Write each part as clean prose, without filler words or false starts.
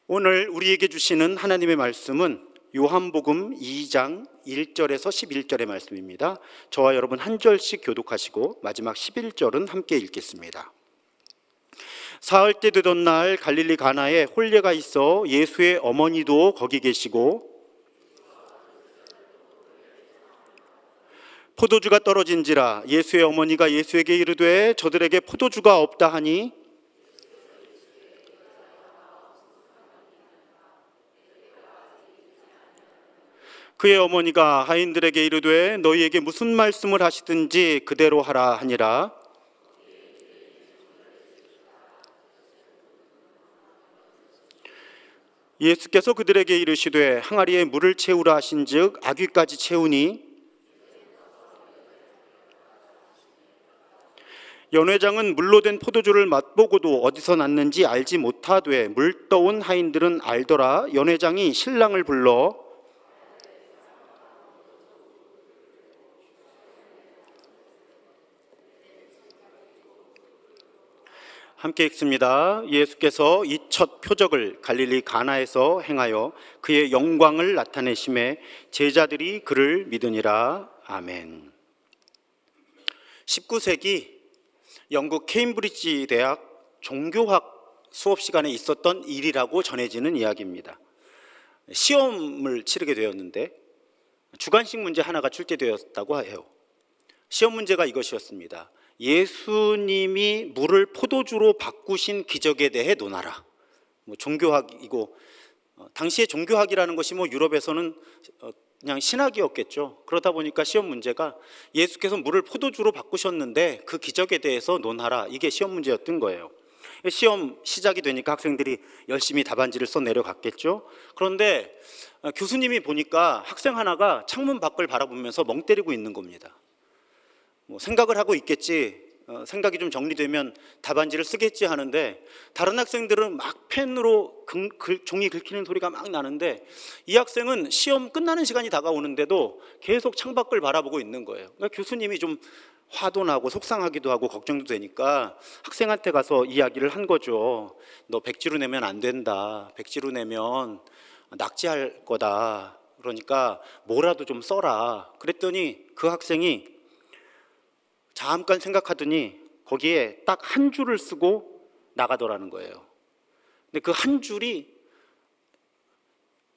오늘 우리에게 주시는 하나님의 말씀은 요한복음 2장 1절에서 11절의 말씀입니다. 저와 여러분 한 절씩 교독하시고 마지막 11절은 함께 읽겠습니다. 사흘 때 되던 날 갈릴리 가나에 혼례가 있어 예수의 어머니도 거기 계시고 포도주가 떨어진지라 예수의 어머니가 예수에게 이르되 저들에게 포도주가 없다 하니 그의 어머니가 하인들에게 이르되 너희에게 무슨 말씀을 하시든지 그대로 하라 하니라. 예수께서 그들에게 이르시되 항아리에 물을 채우라 하신즉 아귀까지 채우니 연회장은 물로 된 포도주를 맛보고도 어디서 났는지 알지 못하되 물 떠온 하인들은 알더라. 연회장이 신랑을 불러 함께 읽습니다. 예수께서 이 첫 표적을 갈릴리 가나에서 행하여 그의 영광을 나타내심에 제자들이 그를 믿으니라. 아멘. 19세기 영국 케임브리지 대학 종교학 수업 시간에 있었던 일이라고 전해지는 이야기입니다. 시험을 치르게 되었는데 주관식 문제 하나가 출제되었다고 해요. 시험 문제가 이것이었습니다. 예수님이 물을 포도주로 바꾸신 기적에 대해 논하라. 종교학이고 당시에 종교학이라는 것이 유럽에서는 그냥 신학이었겠죠. 그러다 보니까 시험 문제가 예수께서 물을 포도주로 바꾸셨는데 그 기적에 대해서 논하라. 이게 시험 문제였던 거예요. 시험 시작이 되니까 학생들이 열심히 답안지를 써 내려갔겠죠. 그런데 교수님이 보니까 학생 하나가 창문 밖을 바라보면서 멍 때리고 있는 겁니다. 생각을 하고 있겠지, 생각이 좀 정리되면 답안지를 쓰겠지 하는데 다른 학생들은 막 펜으로 종이 긁히는 소리가 막 나는데 이 학생은 시험 끝나는 시간이 다가오는데도 계속 창밖을 바라보고 있는 거예요. 그러니까 교수님이 좀 화도 나고 속상하기도 하고 걱정도 되니까 학생한테 가서 이야기를 한 거죠. 너 백지로 내면 안 된다. 백지로 내면 낙제할 거다. 그러니까 뭐라도 좀 써라. 그랬더니 그 학생이 잠깐 생각하더니 거기에 딱 한 줄을 쓰고 나가더라는 거예요. 근데 그 한 줄이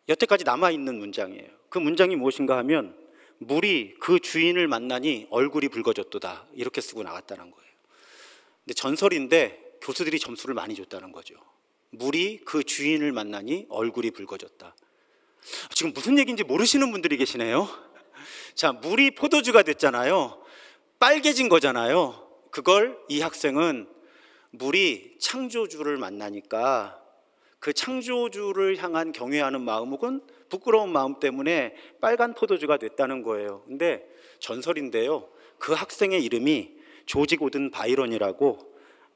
여태까지 남아있는 문장이에요. 그 문장이 무엇인가 하면 물이 그 주인을 만나니 얼굴이 붉어졌도다 이렇게 쓰고 나갔다는 거예요. 근데 전설인데 교수들이 점수를 많이 줬다는 거죠. 물이 그 주인을 만나니 얼굴이 붉어졌다. 지금 무슨 얘기인지 모르시는 분들이 계시네요. 자, 물이 포도주가 됐잖아요. 빨개진 거잖아요. 그걸 이 학생은 물이 창조주를 만나니까 그 창조주를 향한 경외하는 마음 혹은 부끄러운 마음 때문에 빨간 포도주가 됐다는 거예요. 근데 전설인데요, 그 학생의 이름이 조지 고든 바이런이라고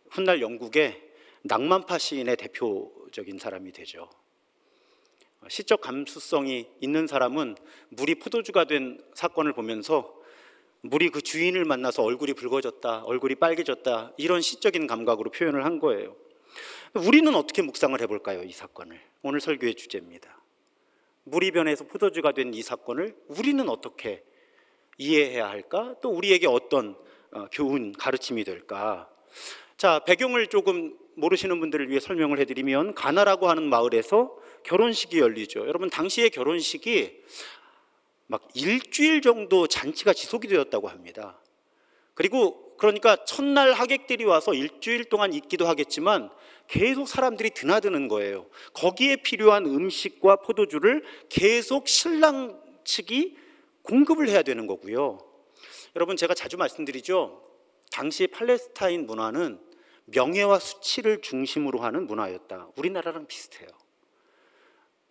훗날 영국의 낭만파 시인의 대표적인 사람이 되죠. 시적 감수성이 있는 사람은 물이 포도주가 된 사건을 보면서 물이 그 주인을 만나서 얼굴이 붉어졌다, 얼굴이 빨개졌다, 이런 시적인 감각으로 표현을 한 거예요. 우리는 어떻게 묵상을 해볼까요? 이 사건을. 오늘 설교의 주제입니다. 물이 변해서 포도주가 된 이 사건을 우리는 어떻게 이해해야 할까? 또 우리에게 어떤 교훈, 가르침이 될까? 자, 배경을 조금 모르시는 분들을 위해 설명을 해드리면 가나라고 하는 마을에서 결혼식이 열리죠. 여러분, 당시의 결혼식이 막 일주일 정도 잔치가 지속이 되었다고 합니다. 그리고 그러니까 첫날 하객들이 와서 일주일 동안 있기도 하겠지만 계속 사람들이 드나드는 거예요. 거기에 필요한 음식과 포도주를 계속 신랑 측이 공급을 해야 되는 거고요. 여러분, 제가 자주 말씀드리죠. 당시 팔레스타인 문화는 명예와 수치를 중심으로 하는 문화였다. 우리나라랑 비슷해요.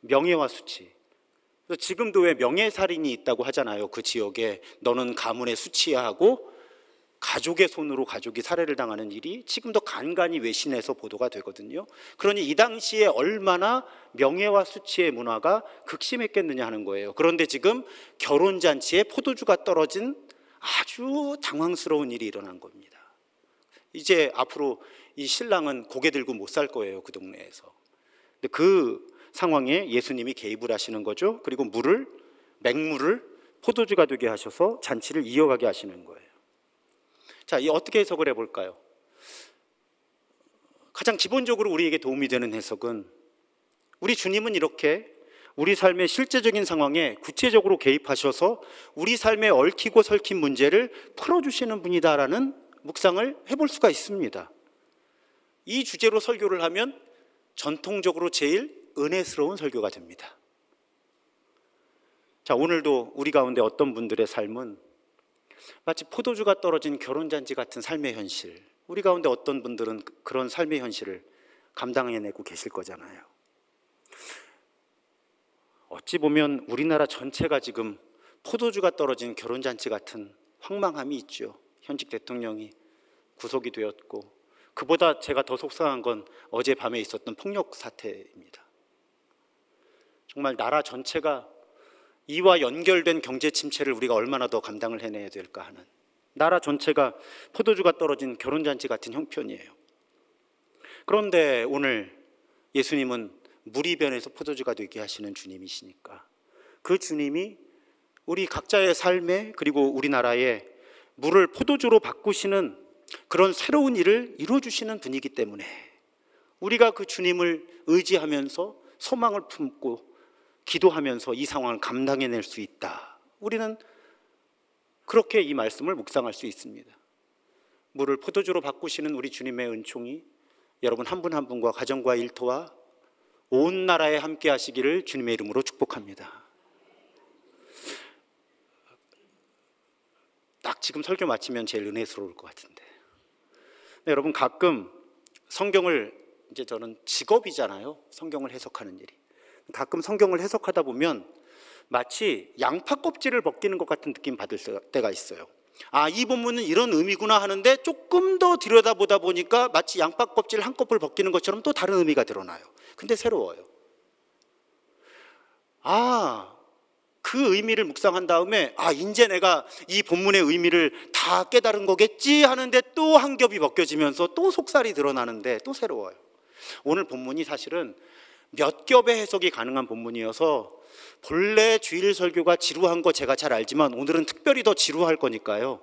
명예와 수치. 그래서 지금도 왜 명예살인이 있다고 하잖아요. 그 지역에 너는 가문의 수치야 하고 가족의 손으로 가족이 살해를 당하는 일이 지금도 간간히 외신에서 보도가 되거든요. 그러니 이 당시에 얼마나 명예와 수치의 문화가 극심했겠느냐 하는 거예요. 그런데 지금 결혼잔치에 포도주가 떨어진 아주 당황스러운 일이 일어난 겁니다. 이제 앞으로 이 신랑은 고개 들고 못 살 거예요, 그 동네에서. 근데 그 상황에 예수님이 개입을 하시는 거죠. 그리고 맹물을 포도주가 되게 하셔서 잔치를 이어가게 하시는 거예요. 자, 이 어떻게 해석을 해볼까요? 가장 기본적으로 우리에게 도움이 되는 해석은, 우리 주님은 이렇게 우리 삶의 실제적인 상황에 구체적으로 개입하셔서 우리 삶에 얽히고 설킨 문제를 풀어주시는 분이다라는 묵상을 해볼 수가 있습니다. 이 주제로 설교를 하면 전통적으로 제일 은혜스러운 설교가 됩니다. 자, 오늘도 우리 가운데 어떤 분들의 삶은 마치 포도주가 떨어진 결혼잔치 같은 삶의 현실, 우리 가운데 어떤 분들은 그런 삶의 현실을 감당해내고 계실 거잖아요. 어찌 보면 우리나라 전체가 지금 포도주가 떨어진 결혼잔치 같은 황망함이 있죠. 현직 대통령이 구속이 되었고, 그보다 제가 더 속상한 건 어젯밤에 있었던 폭력 사태입니다. 정말 나라 전체가 이와 연결된 경제 침체를 우리가 얼마나 더 감당을 해내야 될까 하는, 나라 전체가 포도주가 떨어진 결혼잔치 같은 형편이에요. 그런데 오늘 예수님은 물이 변해서 포도주가 되게 하시는 주님이시니까, 그 주님이 우리 각자의 삶에, 그리고 우리나라의 물을 포도주로 바꾸시는 그런 새로운 일을 이루어주시는 분이기 때문에 우리가 그 주님을 의지하면서 소망을 품고 기도하면서 이 상황을 감당해낼 수 있다. 우리는 그렇게 이 말씀을 묵상할 수 있습니다. 물을 포도주로 바꾸시는 우리 주님의 은총이 여러분 한 분 한 분과 가정과 일터와 온 나라에 함께 하시기를 주님의 이름으로 축복합니다. 딱 지금 설교 마치면 제일 은혜스러울 것 같은데, 네, 여러분 가끔 성경을, 이제 저는 직업이잖아요, 성경을 해석하는 일이. 가끔 성경을 해석하다 보면 마치 양파 껍질을 벗기는 것 같은 느낌 받을 때가 있어요. 아, 이 본문은 이런 의미구나 하는데 조금 더 들여다보다 보니까 마치 양파 껍질 한 껍을 벗기는 것처럼 또 다른 의미가 드러나요. 근데 새로워요. 그 의미를 묵상한 다음에 이제 내가 이 본문의 의미를 다 깨달은 거겠지 하는데 또 한 겹이 벗겨지면서 또 속살이 드러나는데 또 새로워요. 오늘 본문이 사실은 몇 겹의 해석이 가능한 본문이어서 본래 주일 설교가 지루한 거 제가 잘 알지만 오늘은 특별히 더 지루할 거니까요,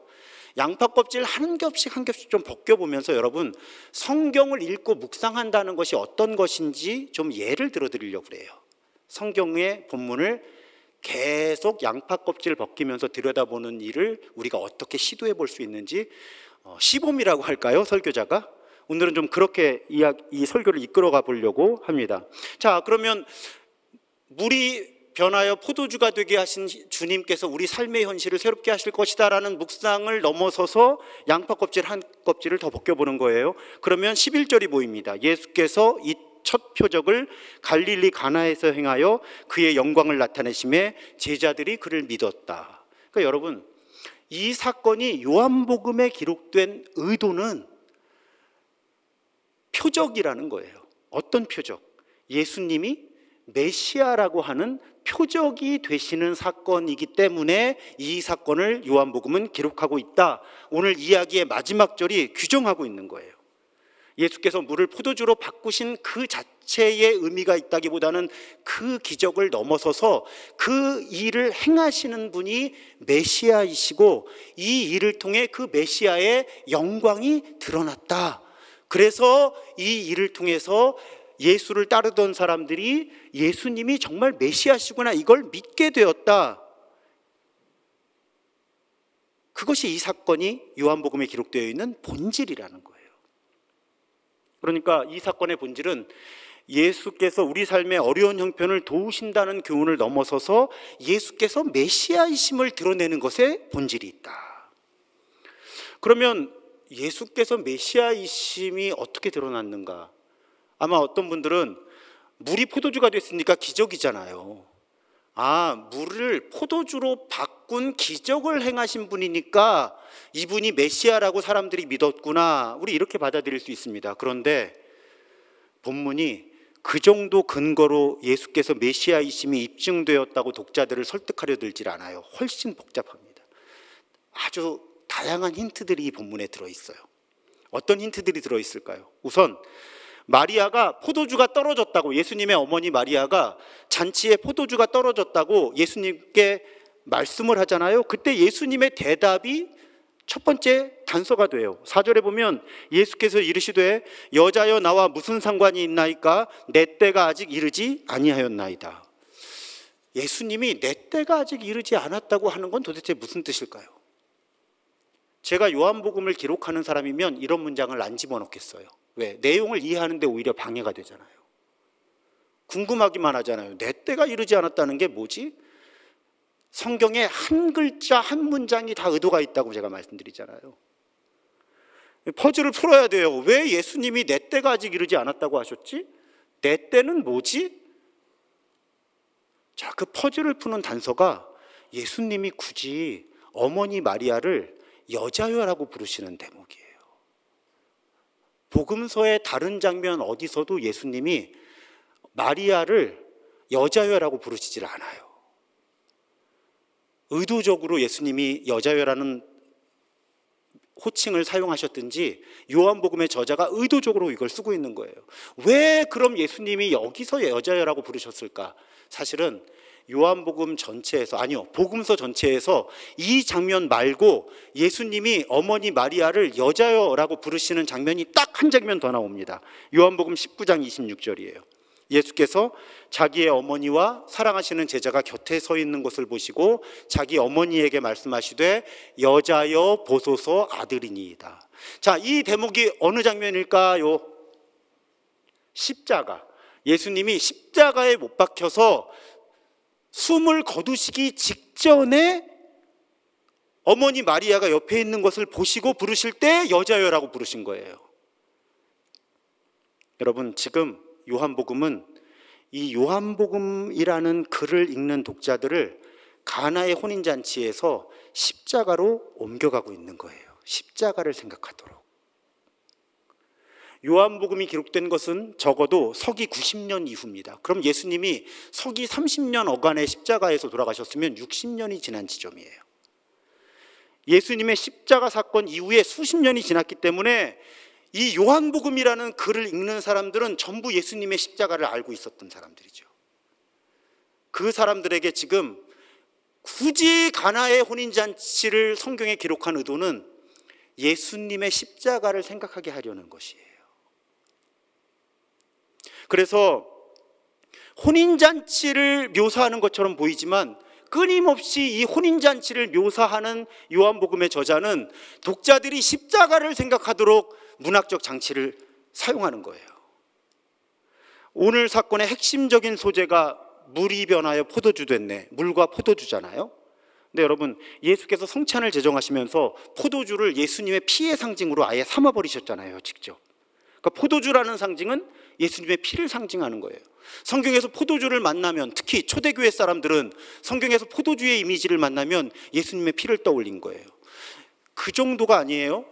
양파 껍질 한 겹씩 한 겹씩 좀 벗겨보면서 여러분 성경을 읽고 묵상한다는 것이 어떤 것인지 좀 예를 들어드리려고 그래요. 성경의 본문을 계속 양파 껍질 벗기면서 들여다보는 일을 우리가 어떻게 시도해 볼 수 있는지, 시범이라고 할까요, 설교자가? 오늘은 좀 그렇게 이 설교를 이끌어가 보려고 합니다. 자, 그러면 물이 변하여 포도주가 되게 하신 주님께서 우리 삶의 현실을 새롭게 하실 것이다라는 묵상을 넘어서서 양파 껍질 한 껍질을 더 벗겨보는 거예요. 그러면 11절이 보입니다. 예수께서 이 첫 표적을 갈릴리 가나에서 행하여 그의 영광을 나타내심에 제자들이 그를 믿었다. 그러니까 여러분, 이 사건이 요한복음에 기록된 의도는 표적이라는 거예요. 어떤 표적? 예수님이 메시아라고 하는 표적이 되시는 사건이기 때문에 이 사건을 요한복음은 기록하고 있다. 오늘 이야기의 마지막 절이 규정하고 있는 거예요. 예수께서 물을 포도주로 바꾸신 그 자체의 의미가 있다기보다는 그 기적을 넘어서서 그 일을 행하시는 분이 메시아이시고 이 일을 통해 그 메시아의 영광이 드러났다. 그래서 이 일을 통해서 예수를 따르던 사람들이 예수님이 정말 메시아시구나, 이걸 믿게 되었다. 그것이 이 사건이 요한복음에 기록되어 있는 본질이라는 거예요. 그러니까 이 사건의 본질은 예수께서 우리 삶의 어려운 형편을 도우신다는 교훈을 넘어서서 예수께서 메시아이심을 드러내는 것에 본질이 있다. 그러면 예수께서 메시아이심이 어떻게 드러났는가? 아마 어떤 분들은 물이 포도주가 됐으니까 기적이잖아요. 물을 포도주로 바꾼 기적을 행하신 분이니까 이분이 메시아라고 사람들이 믿었구나, 우리 이렇게 받아들일 수 있습니다. 그런데 본문이 그 정도 근거로 예수께서 메시아이심이 입증되었다고 독자들을 설득하려 들질 않아요. 훨씬 복잡합니다. 아주 다양한 힌트들이 이 본문에 들어있어요. 어떤 힌트들이 들어있을까요? 우선 마리아가 포도주가 떨어졌다고, 예수님의 어머니 마리아가 잔치에 포도주가 떨어졌다고 예수님께 말씀을 하잖아요. 그때 예수님의 대답이 첫 번째 단서가 돼요. 4절에 보면 예수께서 이르시되 여자여 나와 무슨 상관이 있나이까? 내 때가 아직 이르지 아니하였나이다. 예수님이 내 때가 아직 이르지 않았다고 하는 건 도대체 무슨 뜻일까요? 제가 요한복음을 기록하는 사람이면 이런 문장을 안 집어넣겠어요. 왜? 내용을 이해하는데 오히려 방해가 되잖아요. 궁금하기만 하잖아요. 내 때가 이르지 않았다는 게 뭐지? 성경에 한 글자 한 문장이 다 의도가 있다고 제가 말씀드리잖아요. 퍼즐을 풀어야 돼요. 왜 예수님이 내 때가 아직 이르지 않았다고 하셨지? 내 때는 뭐지? 자, 그 퍼즐을 푸는 단서가 예수님이 굳이 어머니 마리아를 여자여라고 부르시는 대목이에요. 복음서의 다른 장면 어디서도 예수님이 마리아를 여자여라고 부르시질 않아요. 의도적으로 예수님이 여자여라는 호칭을 사용하셨든지 요한복음의 저자가 의도적으로 이걸 쓰고 있는 거예요. 왜 그럼 예수님이 여기서 여자여라고 부르셨을까? 사실은 요한복음 전체에서, 아니요, 복음서 전체에서 이 장면 말고 예수님이 어머니 마리아를 여자여라고 부르시는 장면이 딱 한 장면 더 나옵니다. 요한복음 19장 26절이에요. 예수께서 자기의 어머니와 사랑하시는 제자가 곁에 서 있는 것을 보시고 자기 어머니에게 말씀하시되 여자여 보소서 아들이니이다. 자, 이 대목이 어느 장면일까요? 십자가. 예수님이 십자가에 못 박혀서 숨을 거두시기 직전에 어머니 마리아가 옆에 있는 것을 보시고 부르실 때 여자여라고 부르신 거예요. 여러분, 지금 요한복음은 이 요한복음이라는 글을 읽는 독자들을 가나의 혼인잔치에서 십자가로 옮겨가고 있는 거예요. 십자가를 생각하도록. 요한복음이 기록된 것은 적어도 서기 90년 이후입니다. 그럼 예수님이 서기 30년 어간의 십자가에서 돌아가셨으면 60년이 지난 지점이에요. 예수님의 십자가 사건 이후에 수십 년이 지났기 때문에 이 요한복음이라는 글을 읽는 사람들은 전부 예수님의 십자가를 알고 있었던 사람들이죠. 그 사람들에게 지금 굳이 가나의 혼인잔치를 성경에 기록한 의도는 예수님의 십자가를 생각하게 하려는 것이에요. 그래서 혼인잔치를 묘사하는 것처럼 보이지만 끊임없이 이 혼인잔치를 묘사하는 요한복음의 저자는 독자들이 십자가를 생각하도록 문학적 장치를 사용하는 거예요. 오늘 사건의 핵심적인 소재가 물이 변하여 포도주 됐네. 물과 포도주잖아요. 근데 여러분, 예수께서 성찬을 제정하시면서 포도주를 예수님의 피의 상징으로 아예 삼아버리셨잖아요, 직접. 그러니까 포도주라는 상징은 예수님의 피를 상징하는 거예요. 성경에서 포도주를 만나면, 특히 초대교회 사람들은 성경에서 포도주의 이미지를 만나면 예수님의 피를 떠올린 거예요. 그 정도가 아니에요.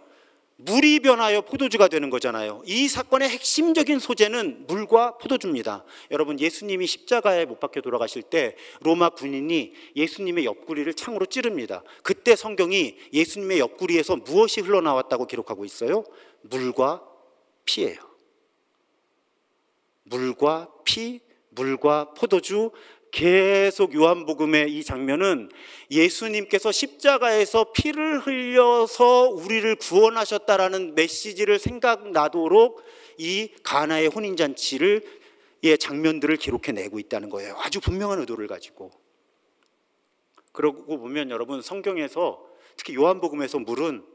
물이 변하여 포도주가 되는 거잖아요. 이 사건의 핵심적인 소재는 물과 포도주입니다. 여러분, 예수님이 십자가에 못 박혀 돌아가실 때 로마 군인이 예수님의 옆구리를 창으로 찌릅니다. 그때 성경이 예수님의 옆구리에서 무엇이 흘러나왔다고 기록하고 있어요? 물과 피예요. 물과 피, 물과 포도주. 계속 요한복음의 이 장면은 예수님께서 십자가에서 피를 흘려서 우리를 구원하셨다라는 메시지를 생각나도록 이 가나의 혼인잔치를 장면들을 기록해내고 있다는 거예요. 아주 분명한 의도를 가지고. 그러고 보면 여러분, 성경에서 특히 요한복음에서 물은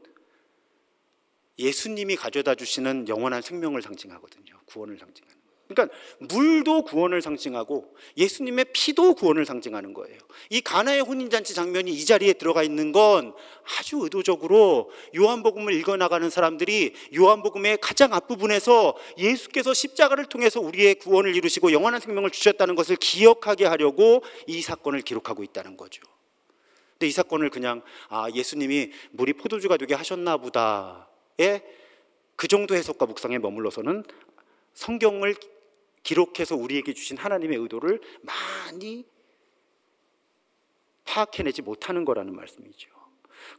예수님이 가져다 주시는 영원한 생명을 상징하거든요. 구원을 상징하는. 그러니까 물도 구원을 상징하고 예수님의 피도 구원을 상징하는 거예요. 이 가나의 혼인잔치 장면이 이 자리에 들어가 있는 건 아주 의도적으로 요한복음을 읽어나가는 사람들이 요한복음의 가장 앞부분에서 예수께서 십자가를 통해서 우리의 구원을 이루시고 영원한 생명을 주셨다는 것을 기억하게 하려고 이 사건을 기록하고 있다는 거죠. 근데 이 사건을 그냥 예수님이 물이 포도주가 되게 하셨나 보다의 그 정도 해석과 묵상에 머물러서는 성경을 기록해서 우리에게 주신 하나님의 의도를 많이 파악해내지 못하는 거라는 말씀이죠.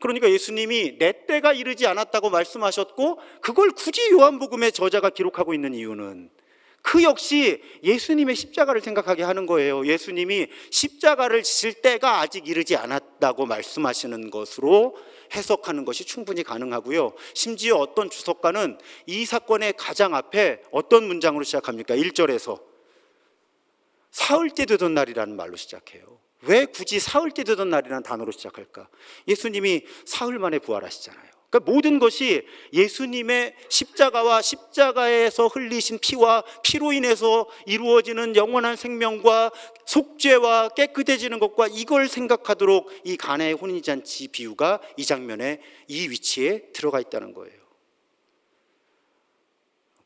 그러니까 예수님이 내 때가 이르지 않았다고 말씀하셨고 그걸 굳이 요한복음의 저자가 기록하고 있는 이유는 그 역시 예수님의 십자가를 생각하게 하는 거예요. 예수님이 십자가를 지실 때가 아직 이르지 않았다고 말씀하시는 것으로 해석하는 것이 충분히 가능하고요. 심지어 어떤 주석가는 이 사건의 가장 앞에 어떤 문장으로 시작합니까? 1절에서 사흘 때 되던 날이라는 말로 시작해요. 왜 굳이 사흘 때 되던 날이라는 단어로 시작할까? 예수님이 사흘 만에 부활하시잖아요. 그러니까 모든 것이 예수님의 십자가와 십자가에서 흘리신 피와 피로 인해서 이루어지는 영원한 생명과 속죄와 깨끗해지는 것과 이걸 생각하도록 이 가나의 혼인잔치 비유가 이 장면에 이 위치에 들어가 있다는 거예요.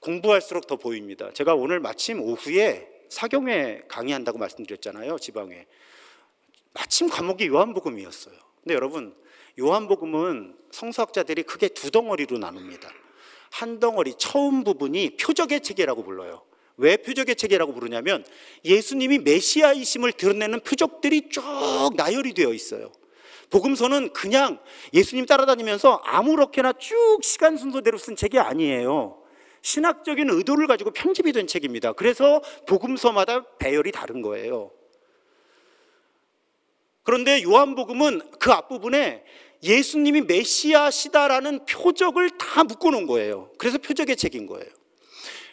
공부할수록 더 보입니다. 제가 오늘 마침 오후에 사경회 강의한다고 말씀드렸잖아요. 지방에. 마침 과목이 요한복음이었어요. 근데 여러분, 요한복음은 성서학자들이 크게 두 덩어리로 나눕니다. 한 덩어리 처음 부분이 표적의 체계라고 불러요. 왜 표적의 체계라고 부르냐면 예수님이 메시아이심을 드러내는 표적들이 쭉 나열이 되어 있어요. 복음서는 그냥 예수님 따라다니면서 아무렇게나 쭉 시간 순서대로 쓴 책이 아니에요. 신학적인 의도를 가지고 편집이 된 책입니다. 그래서 복음서마다 배열이 다른 거예요. 그런데 요한복음은 그 앞부분에 예수님이 메시아시다라는 표적을 다 묶어놓은 거예요. 그래서 표적의 책인 거예요.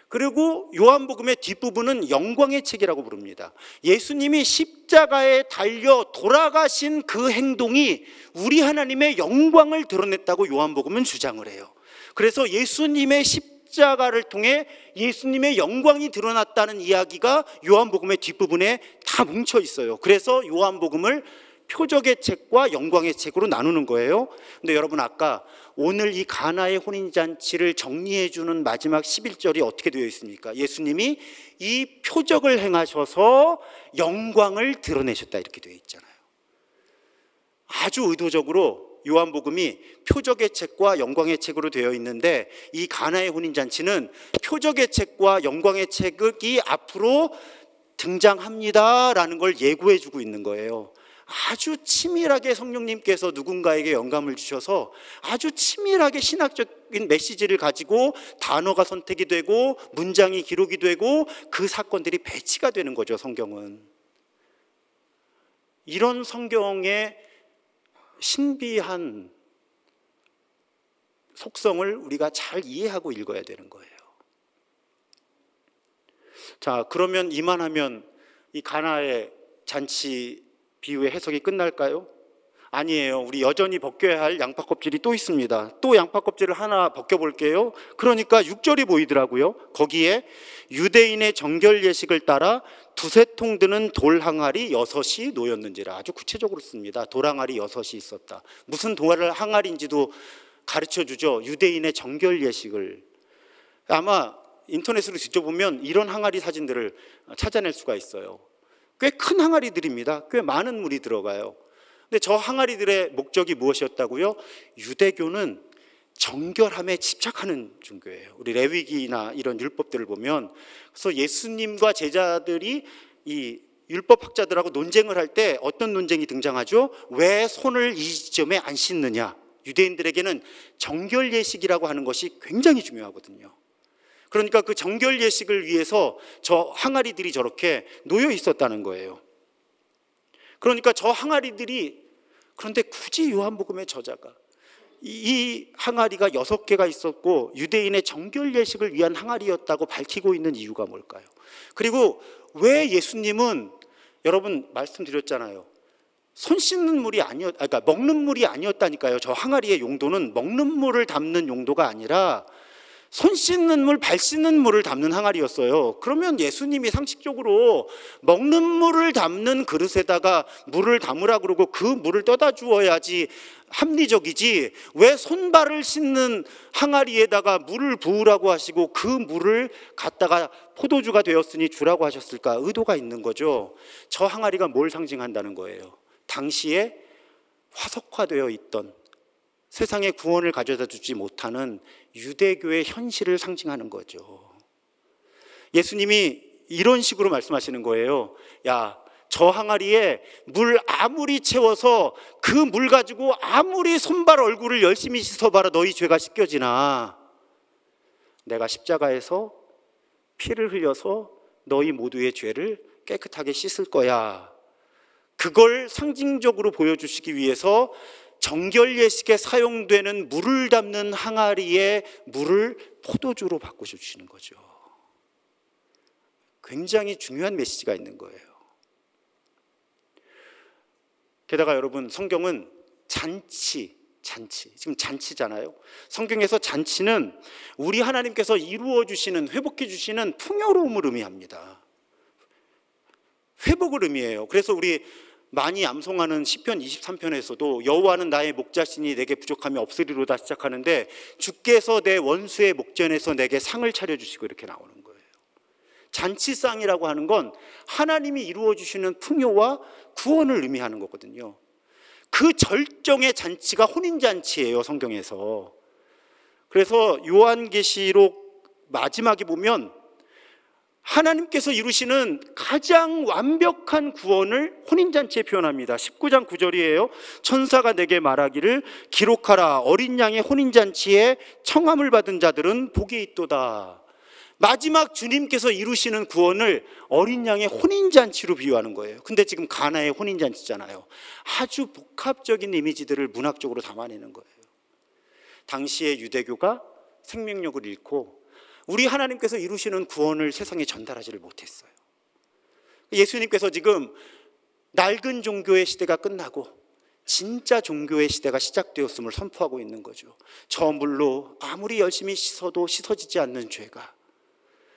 그리고 요한복음의 뒷부분은 영광의 책이라고 부릅니다. 예수님이 십자가에 달려 돌아가신 그 행동이 우리 하나님의 영광을 드러냈다고 요한복음은 주장을 해요. 그래서 예수님의 십자가를 통해 예수님의 영광이 드러났다는 이야기가 요한복음의 뒷부분에 다 뭉쳐 있어요. 그래서 요한복음을 표적의 책과 영광의 책으로 나누는 거예요. 근데 여러분, 아까 오늘 이 가나의 혼인잔치를 정리해 주는 마지막 11절이 어떻게 되어 있습니까? 예수님이 이 표적을 행하셔서 영광을 드러내셨다 이렇게 되어 있잖아요. 아주 의도적으로 요한복음이 표적의 책과 영광의 책으로 되어 있는데 이 가나의 혼인잔치는 표적의 책과 영광의 책이 앞으로 등장합니다라는 걸 예고해 주고 있는 거예요. 아주 치밀하게 성령님께서 누군가에게 영감을 주셔서 아주 치밀하게 신학적인 메시지를 가지고 단어가 선택이 되고 문장이 기록이 되고 그 사건들이 배치가 되는 거죠. 성경은 이런 성경의 신비한 속성을 우리가 잘 이해하고 읽어야 되는 거예요. 자, 그러면 이만하면 이 가나의 잔치 비유의 해석이 끝날까요? 아니에요. 우리 여전히 벗겨야 할 양파 껍질이 또 있습니다. 또 양파 껍질을 하나 벗겨볼게요. 그러니까 6절이 보이더라고요. 거기에 유대인의 정결 예식을 따라 두세 통 드는 돌 항아리 6이 놓였는지라. 아주 구체적으로 씁니다. 돌 항아리 6이 있었다. 무슨 돌 항아리인지도 가르쳐 주죠. 유대인의 정결 예식을. 아마 인터넷으로 뒤져보면 이런 항아리 사진들을 찾아낼 수가 있어요. 꽤 큰 항아리들입니다. 꽤 많은 물이 들어가요. 근데 저 항아리들의 목적이 무엇이었다고요? 유대교는 정결함에 집착하는 종교예요. 우리 레위기나 이런 율법들을 보면, 그래서 예수님과 제자들이 이 율법학자들하고 논쟁을 할 때 어떤 논쟁이 등장하죠? 왜 손을 이 지점에 안 씻느냐? 유대인들에게는 정결 예식이라고 하는 것이 굉장히 중요하거든요. 그러니까 그 정결 예식을 위해서 저 항아리들이 저렇게 놓여 있었다는 거예요. 그러니까 저 항아리들이, 그런데 굳이 요한복음의 저자가 이 항아리가 6개가 있었고 유대인의 정결 예식을 위한 항아리였다고 밝히고 있는 이유가 뭘까요? 그리고 왜 예수님은, 여러분 말씀드렸잖아요. 손 씻는 물이 그러니까 먹는 물이 아니었다니까요. 저 항아리의 용도는 먹는 물을 담는 용도가 아니라 손 씻는 물, 발 씻는 물을 담는 항아리였어요. 그러면 예수님이 상식적으로 먹는 물을 담는 그릇에다가 물을 담으라 그러고 그 물을 떠다 주어야지 합리적이지, 왜 손발을 씻는 항아리에다가 물을 부으라고 하시고 그 물을 갖다가 포도주가 되었으니 주라고 하셨을까? 의도가 있는 거죠. 저 항아리가 뭘 상징한다는 거예요? 당시에 화석화되어 있던, 세상에 구원을 가져다 주지 못하는 유대교의 현실을 상징하는 거죠. 예수님이 이런 식으로 말씀하시는 거예요. 야, 저 항아리에 물 아무리 채워서 그 물 가지고 아무리 손발 얼굴을 열심히 씻어봐라 너희 죄가 씻겨지나 내가 십자가에서 피를 흘려서 너희 모두의 죄를 깨끗하게 씻을 거야. 그걸 상징적으로 보여주시기 위해서 정결 예식에 사용되는 물을 담는 항아리에 물을 포도주로 바꾸셔주시는 거죠. 굉장히 중요한 메시지가 있는 거예요. 게다가 여러분, 성경은 잔치, 지금 잔치잖아요. 성경에서 잔치는 우리 하나님께서 이루어 주시는, 회복해 주시는 풍요로움을 의미합니다. 회복을 의미해요. 그래서 우리 많이 암송하는 시편 23편에서도 여호와는 나의 목자시니 내게 부족함이 없으리로다 시작하는데 주께서 내 원수의 목전에서 내게 상을 차려주시고 이렇게 나오는 거예요. 잔치상이라고 하는 건 하나님이 이루어 주시는 풍요와 구원을 의미하는 거거든요. 그 절정의 잔치가 혼인잔치예요, 성경에서. 그래서 요한계시록 마지막에 보면 하나님께서 이루시는 가장 완벽한 구원을 혼인잔치에 표현합니다. 19장 9절이에요. 천사가 내게 말하기를 기록하라, 어린 양의 혼인잔치에 청함을 받은 자들은 복이 있도다. 마지막 주님께서 이루시는 구원을 어린 양의 혼인잔치로 비유하는 거예요. 근데 지금 가나의 혼인잔치잖아요. 아주 복합적인 이미지들을 문학적으로 담아내는 거예요. 당시의 유대교가 생명력을 잃고 우리 하나님께서 이루시는 구원을 세상에 전달하지를 못했어요. 예수님께서 지금 낡은 종교의 시대가 끝나고 진짜 종교의 시대가 시작되었음을 선포하고 있는 거죠. 저 물로 아무리 열심히 씻어도 씻어지지 않는 죄가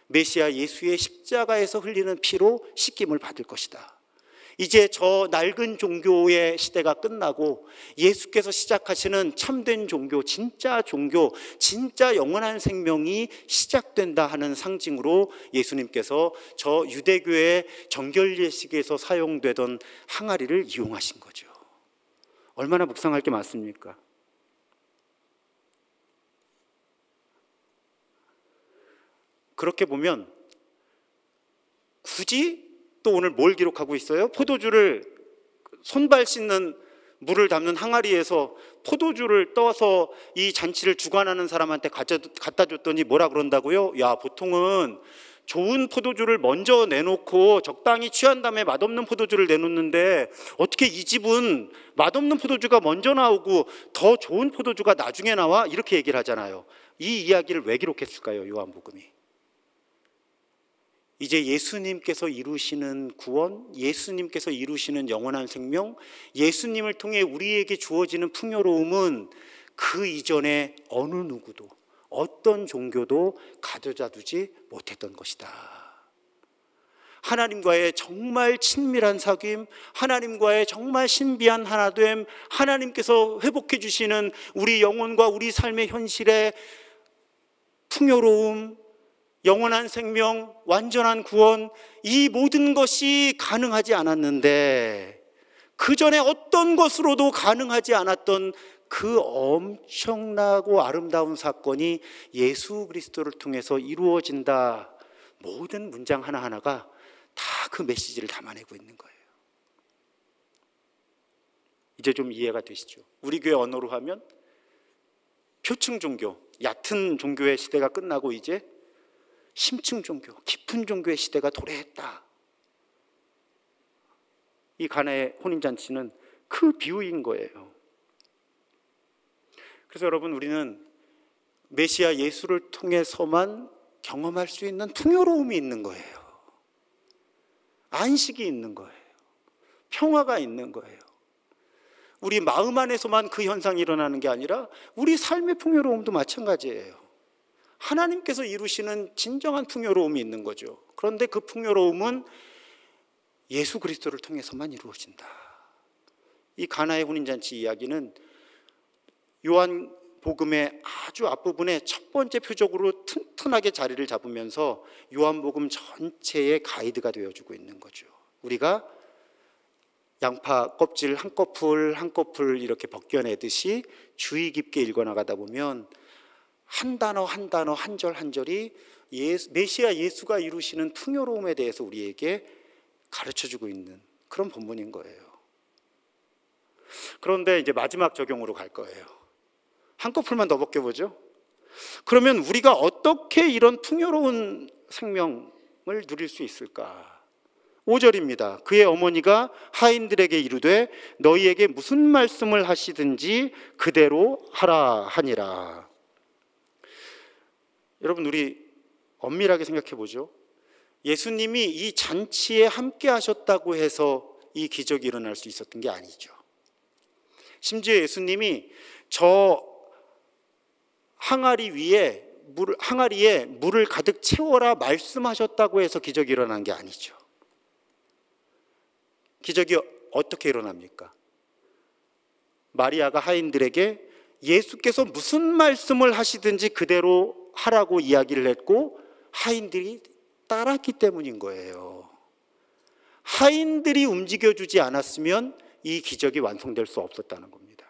메시아 예수의 십자가에서 흘리는 피로 씻김을 받을 것이다. 이제 저 낡은 종교의 시대가 끝나고 예수께서 시작하시는 참된 종교, 진짜 영원한 생명이 시작된다 하는 상징으로 예수님께서 저 유대교의 정결예식에서 사용되던 항아리를 이용하신 거죠. 얼마나 묵상할 게 많습니까? 그렇게 보면 굳이 또 오늘 뭘 기록하고 있어요? 포도주를 손발 씻는 물을 담는 항아리에서 포도주를 떠서 이 잔치를 주관하는 사람한테 갖다 줬더니 뭐라 그런다고요? 야, 보통은 좋은 포도주를 먼저 내놓고 적당히 취한 다음에 맛없는 포도주를 내놓는데 어떻게 이 집은 맛없는 포도주가 먼저 나오고 더 좋은 포도주가 나중에 나와? 이렇게 얘기를 하잖아요. 이 이야기를 왜 기록했을까요? 요한복음이. 이제 예수님께서 이루시는 구원, 예수님께서 이루시는 영원한 생명, 예수님을 통해 우리에게 주어지는 풍요로움은 그 이전에 어느 누구도, 어떤 종교도 가져다 두지 못했던 것이다. 하나님과의 정말 친밀한 사귐, 하나님과의 정말 신비한 하나됨, 하나님께서 회복해 주시는 우리 영혼과 우리 삶의 현실의 풍요로움, 영원한 생명, 완전한 구원, 이 모든 것이 가능하지 않았는데 그 전에 어떤 것으로도 가능하지 않았던 그 엄청나고 아름다운 사건이 예수 그리스도를 통해서 이루어진다. 모든 문장 하나하나가 다 그 메시지를 담아내고 있는 거예요. 이제 좀 이해가 되시죠? 우리 교회 언어로 하면 표층 종교, 얕은 종교의 시대가 끝나고 이제 심층 종교, 깊은 종교의 시대가 도래했다. 이 가나의 혼인잔치는 그 비유인 거예요. 그래서 여러분, 우리는 메시아 예수를 통해서만 경험할 수 있는 풍요로움이 있는 거예요. 안식이 있는 거예요. 평화가 있는 거예요. 우리 마음 안에서만 그 현상이 일어나는 게 아니라 우리 삶의 풍요로움도 마찬가지예요. 하나님께서 이루시는 진정한 풍요로움이 있는 거죠. 그런데 그 풍요로움은 예수 그리스도를 통해서만 이루어진다. 이 가나의 혼인잔치 이야기는 요한복음의 아주 앞부분에 첫 번째 표적으로 튼튼하게 자리를 잡으면서 요한복음 전체의 가이드가 되어주고 있는 거죠. 우리가 양파 껍질 한 꺼풀 한 꺼풀 이렇게 벗겨내듯이 주의 깊게 읽어나가다 보면 한 단어 한 단어, 한 절 한 절이 메시아 예수가 이루시는 풍요로움에 대해서 우리에게 가르쳐주고 있는 그런 본문인 거예요. 그런데 이제 마지막 적용으로 갈 거예요. 한꺼풀만 더 벗겨보죠. 그러면 우리가 어떻게 이런 풍요로운 생명을 누릴 수 있을까? 5절입니다. 그의 어머니가 하인들에게 이르되 너희에게 무슨 말씀을 하시든지 그대로 하라 하니라. 여러분, 우리 엄밀하게 생각해 보죠. 예수님이 이 잔치에 함께 하셨다고 해서 이 기적이 일어날 수 있었던 게 아니죠. 심지어 예수님이 저 항아리에 물을 가득 채워라 말씀하셨다고 해서 기적이 일어난 게 아니죠. 기적이 어떻게 일어납니까? 마리아가 하인들에게 예수께서 무슨 말씀을 하시든지 그대로 하라고 이야기를 했고 하인들이 따랐기 때문인 거예요. 하인들이 움직여주지 않았으면 이 기적이 완성될 수 없었다는 겁니다.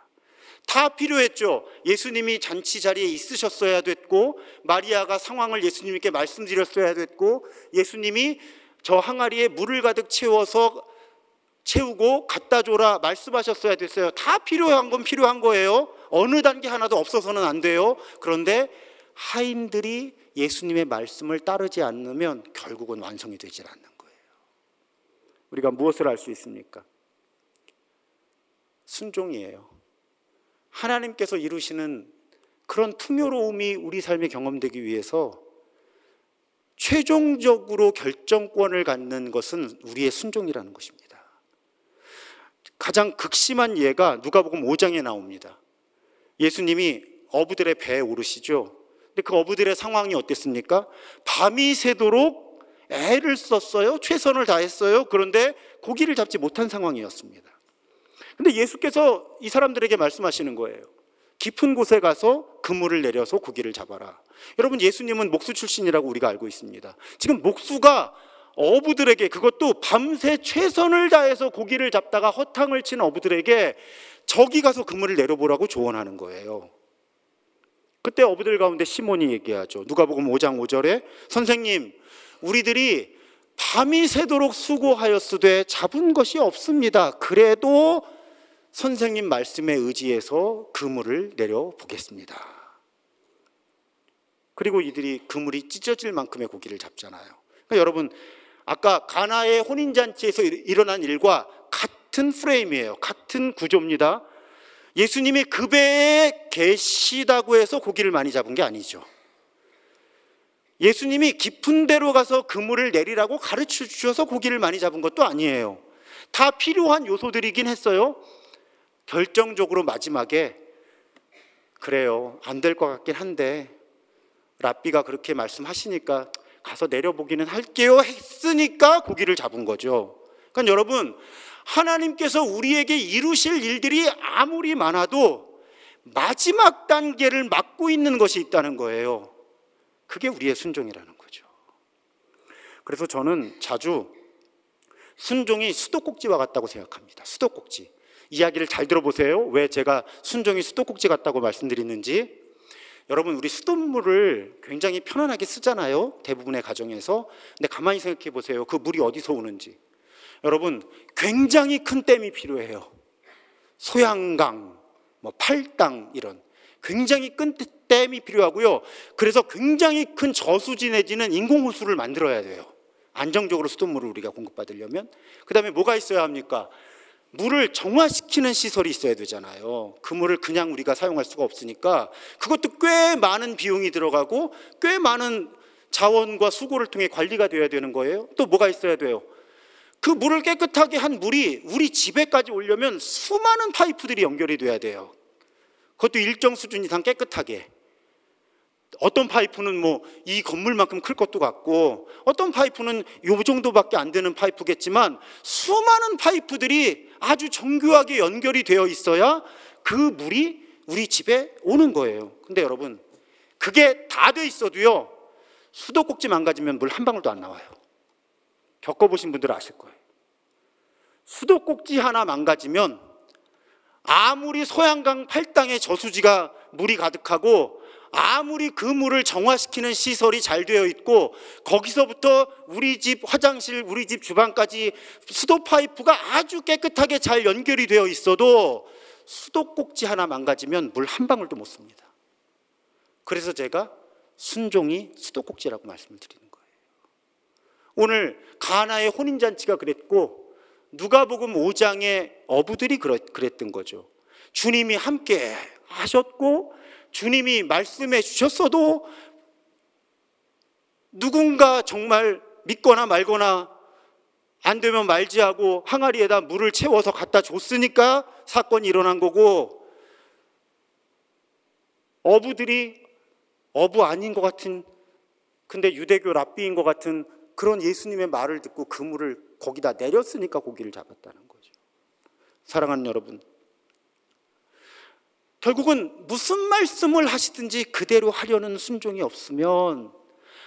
다 필요했죠. 예수님이 잔치 자리에 있으셨어야 됐고, 마리아가 상황을 예수님께 말씀드렸어야 됐고, 예수님이 저 항아리에 물을 가득 채우고 갖다 줘라 말씀하셨어야 됐어요. 다 필요한 건 필요한 거예요. 어느 단계 하나도 없어서는 안 돼요. 그런데 하인들이 예수님의 말씀을 따르지 않으면 결국은 완성이 되질 않는 거예요. 우리가 무엇을 알 수 있습니까? 순종이에요. 하나님께서 이루시는 그런 풍요로움이 우리 삶에 경험되기 위해서 최종적으로 결정권을 갖는 것은 우리의 순종이라는 것입니다. 가장 극심한 예가 누가복음 5장에 나옵니다. 예수님이 어부들의 배에 오르시죠. 근데 그 어부들의 상황이 어땠습니까? 밤이 새도록 애를 썼어요. 최선을 다했어요. 그런데 고기를 잡지 못한 상황이었습니다. 근데 예수께서 이 사람들에게 말씀하시는 거예요. 깊은 곳에 가서 그물을 내려서 고기를 잡아라. 여러분, 예수님은 목수 출신이라고 우리가 알고 있습니다. 지금 목수가 어부들에게, 그것도 밤새 최선을 다해서 고기를 잡다가 허탕을 친 어부들에게 저기 가서 그물을 내려보라고 조언하는 거예요. 그때 어부들 가운데 시몬이 얘기하죠. 누가복음 5장 5절에 선생님, 우리들이 밤이 새도록 수고하였으되 잡은 것이 없습니다. 그래도 선생님 말씀에 의지해서 그물을 내려보겠습니다. 그리고 이들이 그물이 찢어질 만큼의 고기를 잡잖아요. 그러니까 여러분, 아까 가나의 혼인잔치에서 일어난 일과 같은 프레임이에요. 같은 구조입니다. 예수님이 그 배에 계시다고 해서 고기를 많이 잡은 게 아니죠. 예수님이 깊은 데로 가서 그물을 내리라고 가르쳐 주셔서 고기를 많이 잡은 것도 아니에요. 다 필요한 요소들이긴 했어요. 결정적으로 마지막에 그래요, 안 될 것 같긴 한데 랍비가 그렇게 말씀하시니까 가서 내려보기는 할게요 했으니까 고기를 잡은 거죠. 그러니까 여러분, 하나님께서 우리에게 이루실 일들이 아무리 많아도 마지막 단계를 막고 있는 것이 있다는 거예요. 그게 우리의 순종이라는 거죠. 그래서 저는 자주 순종이 수도꼭지와 같다고 생각합니다. 수도꼭지. 이야기를 잘 들어보세요. 왜 제가 순종이 수도꼭지 같다고 말씀드리는지. 여러분, 우리 수돗물을 굉장히 편안하게 쓰잖아요, 대부분의 가정에서. 근데 가만히 생각해 보세요. 그 물이 어디서 오는지. 여러분, 굉장히 큰 댐이 필요해요. 소양강, 팔당, 이런 굉장히 큰 댐이 필요하고요. 그래서 굉장히 큰 저수지 내지는 인공호수를 만들어야 돼요. 안정적으로 수돗물을 우리가 공급받으려면. 그 다음에 뭐가 있어야 합니까? 물을 정화시키는 시설이 있어야 되잖아요. 그 물을 그냥 우리가 사용할 수가 없으니까 그것도 꽤 많은 비용이 들어가고 꽤 많은 자원과 수고를 통해 관리가 돼야 되는 거예요. 또 뭐가 있어야 돼요? 그 물을 깨끗하게 한 물이 우리 집에까지 오려면 수많은 파이프들이 연결이 돼야 돼요. 그것도 일정 수준 이상 깨끗하게. 어떤 파이프는 이 건물만큼 클 것도 같고, 어떤 파이프는 요 정도밖에 안 되는 파이프겠지만 수많은 파이프들이 아주 정교하게 연결이 되어 있어야 그 물이 우리 집에 오는 거예요. 근데 여러분, 그게 다 돼 있어도요, 수도꼭지 망가지면 물 한 방울도 안 나와요. 겪어보신 분들은 아실 거예요. 수도꼭지 하나 망가지면 아무리 소양강 팔당에 저수지가 물이 가득하고 아무리 그 물을 정화시키는 시설이 잘 되어 있고 거기서부터 우리 집 화장실, 우리 집 주방까지 수도 파이프가 아주 깨끗하게 잘 연결이 되어 있어도 수도꼭지 하나 망가지면 물 한 방울도 못 씁니다. 그래서 제가 순종이 수도꼭지라고 말씀을 드리는 거예요. 오늘 가나의 혼인잔치가 그랬고 누가복음 5장의 어부들이 그랬던 거죠. 주님이 함께 하셨고 주님이 말씀해 주셨어도 누군가 정말 믿거나 말거나 안 되면 말지 하고 항아리에다 물을 채워서 갖다 줬으니까 사건이 일어난 거고, 어부들이 어부 아닌 것 같은, 근데 유대교 랍비인 것 같은 그런 예수님의 말을 듣고 그 물을 거기다 내렸으니까 고기를 잡았다는 거죠. 사랑하는 여러분, 결국은 무슨 말씀을 하시든지 그대로 하려는 순종이 없으면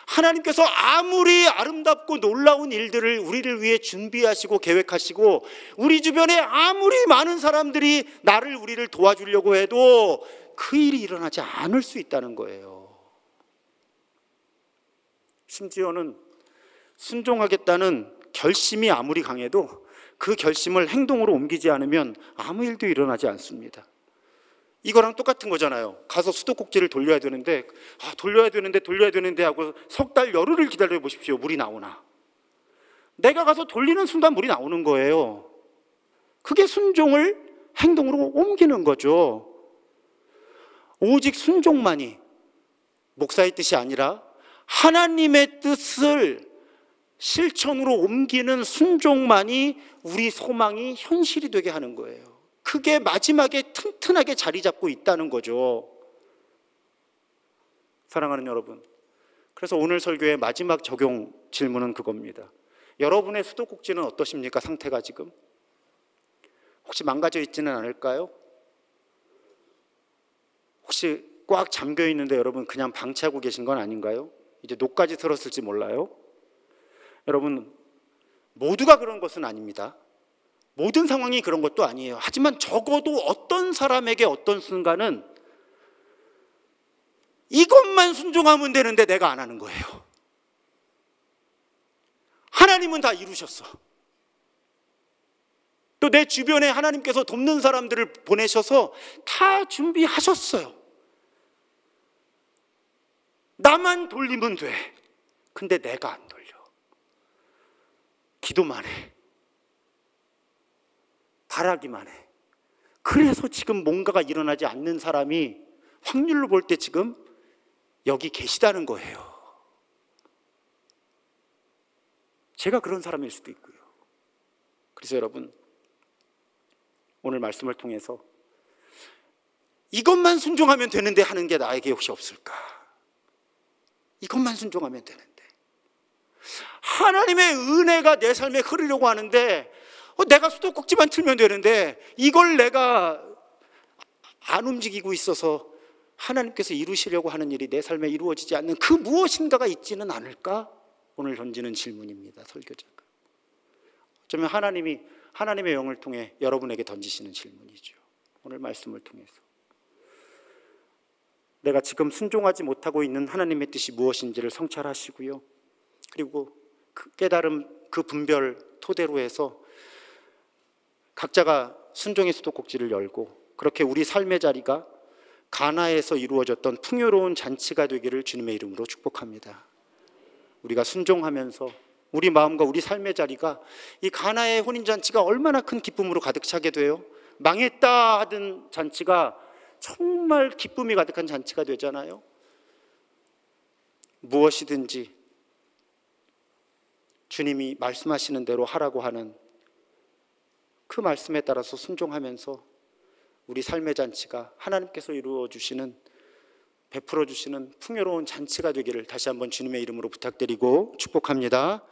하나님께서 아무리 아름답고 놀라운 일들을 우리를 위해 준비하시고 계획하시고 우리 주변에 아무리 많은 사람들이 우리를 도와주려고 해도 그 일이 일어나지 않을 수 있다는 거예요. 심지어는 순종하겠다는 결심이 아무리 강해도 그 결심을 행동으로 옮기지 않으면 아무 일도 일어나지 않습니다. 이거랑 똑같은 거잖아요. 가서 수도꼭지를 돌려야 되는데 돌려야 되는데 하고 석 달 열흘을 기다려 보십시오. 물이 나오나. 내가 가서 돌리는 순간 물이 나오는 거예요. 그게 순종을 행동으로 옮기는 거죠. 오직 순종만이, 목사의 뜻이 아니라 하나님의 뜻을 실천으로 옮기는 순종만이 우리 소망이 현실이 되게 하는 거예요. 그게 마지막에 튼튼하게 자리 잡고 있다는 거죠. 사랑하는 여러분, 그래서 오늘 설교의 마지막 적용 질문은 그겁니다. 여러분의 수도꼭지는 어떠십니까? 상태가 지금 혹시 망가져 있지는 않을까요? 혹시 꽉 잠겨 있는데 여러분 그냥 방치하고 계신 건 아닌가요? 이제 녹까지 들었을지 몰라요. 여러분, 모두가 그런 것은 아닙니다. 모든 상황이 그런 것도 아니에요. 하지만 적어도 어떤 사람에게 어떤 순간은 이것만 순종하면 되는데 내가 안 하는 거예요. 하나님은 다 이루셨어. 또 내 주변에 하나님께서 돕는 사람들을 보내셔서 다 준비하셨어요. 나만 돌리면 돼. 근데 내가 안 돌려. 기도만 해. 바라기만 해. 그래서 지금 뭔가가 일어나지 않는 사람이 확률로 볼 때 지금 여기 계시다는 거예요. 제가 그런 사람일 수도 있고요. 그래서 여러분, 오늘 말씀을 통해서 이것만 순종하면 되는데 하는 게 나에게 혹시 없을까? 이것만 순종하면 되는데, 하나님의 은혜가 내 삶에 흐르려고 하는데 내가 수도꼭지만 틀면 되는데 이걸 내가 안 움직이고 있어서 하나님께서 이루시려고 하는 일이 내 삶에 이루어지지 않는 그 무엇인가가 있지는 않을까? 오늘 던지는 질문입니다. 설교자가. 어쩌면 하나님의 영을 통해 여러분에게 던지시는 질문이죠. 오늘 말씀을 통해서 내가 지금 순종하지 못하고 있는 하나님의 뜻이 무엇인지를 성찰하시고요. 그리고 그 깨달음, 그 분별 토대로 해서 각자가 순종의 수도꼭지를 열고 그렇게 우리 삶의 자리가 가나에서 이루어졌던 풍요로운 잔치가 되기를 주님의 이름으로 축복합니다. 우리가 순종하면서 우리 마음과 우리 삶의 자리가 이 가나의 혼인잔치가 얼마나 큰 기쁨으로 가득 차게 돼요. 망했다 하던 잔치가 정말 기쁨이 가득한 잔치가 되잖아요. 무엇이든지 주님이 말씀하시는 대로 하라고 하는 그 말씀에 따라서 순종하면서 우리 삶의 잔치가 하나님께서 이루어 주시는, 베풀어 주시는 풍요로운 잔치가 되기를 다시 한번 주님의 이름으로 부탁드리고 축복합니다.